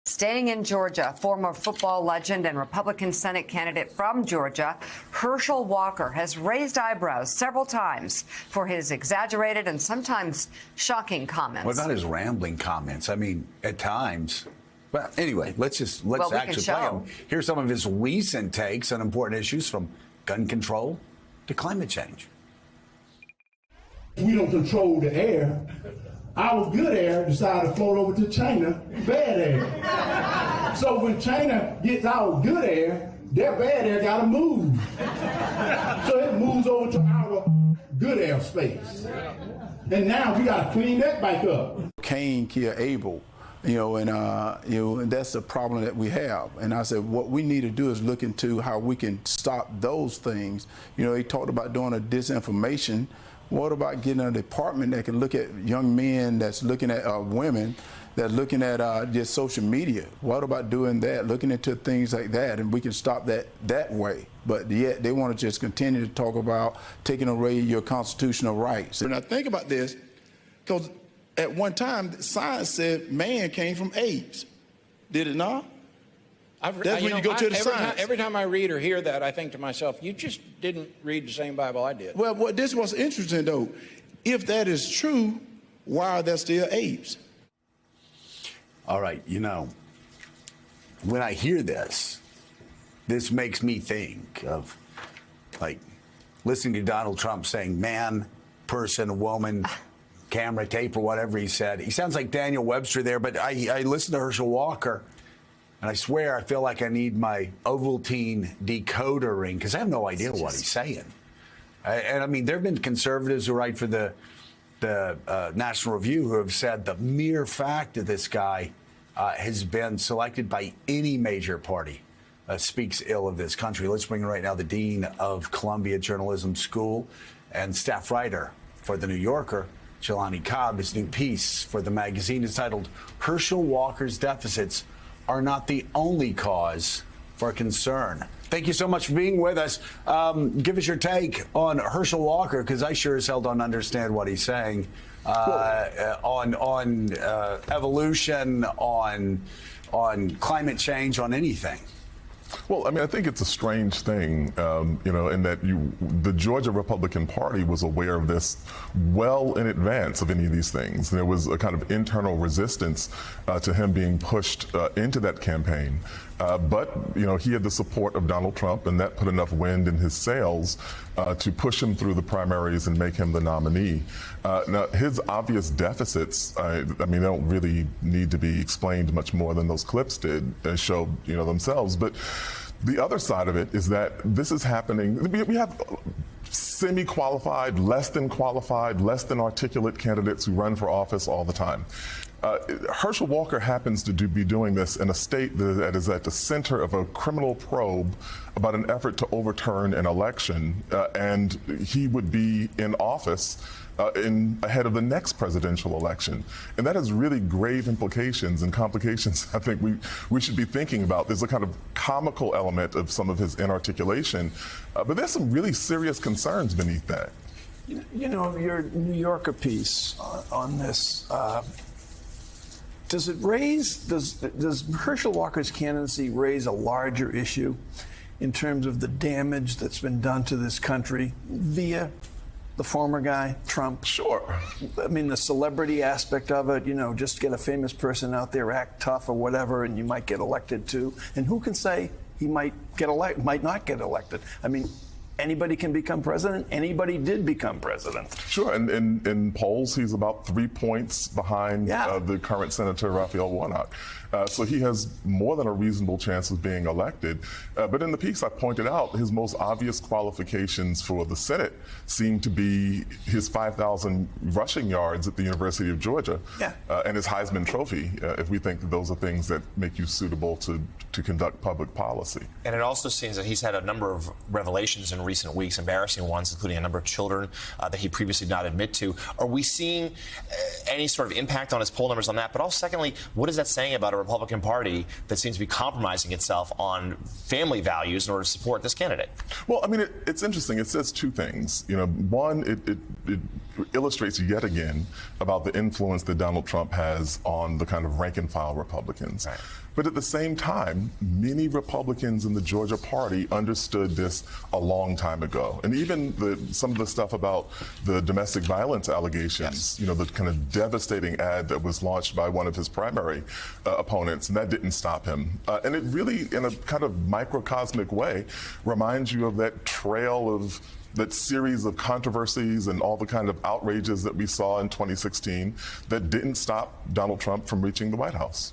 Staying in Georgia, former football legend and Republican Senate candidate from Georgia, Herschel Walker, has raised eyebrows several times for his exaggerated and sometimes shocking comments. What about his rambling comments? I mean, at times. Well, anyway, let's actually play him. Here's some of his recent takes on important issues, from gun control to climate change. We don't control the air. Our good air decided to float over to China, bad air. So when China gets our good air, their bad air gotta move. So it moves over to our good air space. And now we gotta clean that back up. Cain killed Abel, and that's the problem that we have. And I said, what we need to do is look into how we can stop those things. He talked about doing a disinformation. What about getting a department that can look at young men that's looking at women, that's looking at just social media? What about doing that, looking into things like that, and we can stop that way? But yet they want to just continue to talk about taking away your constitutional rights. And I think about this, because at one time, science said man came from apes. Did it not? That's when you go to the science. Every time I read or hear that, I think to myself, you just didn't read the same Bible I did. Well, this was interesting, though. If that is true, why are there still apes? All right, when I hear this makes me think of, listening to Donald Trump saying man, person, woman, camera, tape, or whatever he said. He sounds like Daniel Webster there, but I listened to Herschel Walker, and I swear I feel like I need my Ovaltine decoder ring, because I have no idea what he's saying. And I mean, there have been conservatives who write for the National Review who have said the mere fact that this guy has been selected by any major party speaks ill of this country. Let's bring in right now the Dean of Columbia Journalism School and staff writer for The New Yorker, Jelani Cobb. His new piece for the magazine is titled "Herschel Walker's Deficits Are Not the Only Cause for Concern." Thank you so much for being with us. Give us your take on Herschel Walker, because I sure as hell don't understand what he's saying on evolution, on climate change, on anything. Well, I mean, I think it's a strange thing, in that the Georgia Republican Party was aware of this well in advance of any of these things. There was a kind of internal resistance to him being pushed into that campaign. But he had the support of Donald Trump, and that put enough wind in his sails to push him through the primaries and make him the nominee. Now, his obvious deficits, I mean, they don't really need to be explained much more than those clips did show, themselves. But the other side of it is that this is happening. We have semi-qualified, less than articulate candidates who run for office all the time. Herschel Walker happens to be doing this in a state that is at the center of a criminal probe about an effort to overturn an election, and he would be in office ahead of the next presidential election. And that has really grave implications and complications I think we should be thinking about. There's a kind of comical element of some of his inarticulation, but there's some really serious concerns beneath that. Your New Yorker piece on this, does Herschel Walker's candidacy raise a larger issue in terms of the damage that's been done to this country via the former guy, Trump? Sure. I mean, the celebrity aspect of it, just get a famous person out there, act tough or whatever, and you might get elected too. And who can say he might not get elected? I mean, anybody can become president. Anybody did become president. Sure, and in polls, he's about 3 points behind the current Senator Raphael Warnock. So he has more than a reasonable chance of being elected. But in the piece, I pointed out his most obvious qualifications for the Senate seem to be his 5,000 rushing yards at the University of Georgia and his Heisman Trophy, if we think that those are things that make you suitable to conduct public policy. And it also seems that he's had a number of revelations in recent weeks, embarrassing ones, including a number of children that he previously did not admit to. Are we seeing any sort of impact on his poll numbers on that? But also, secondly, what is that saying about a Republican Party that seems to be compromising itself on family values in order to support this candidate? Well, I mean, it's interesting. It says two things. One, illustrates yet again about the influence that Donald Trump has on the kind of rank and file Republicans. Right. But at the same time, many Republicans in the Georgia party understood this a long time ago. And even some of the stuff about the domestic violence allegations, you know, the kind of devastating ad that was launched by one of his primary opponents, and that didn't stop him. And it really, in a kind of microcosmic way, reminds you of that trail of that series of controversies and all the kind of outrages that we saw in 2016 that didn't stop Donald Trump from reaching the White House.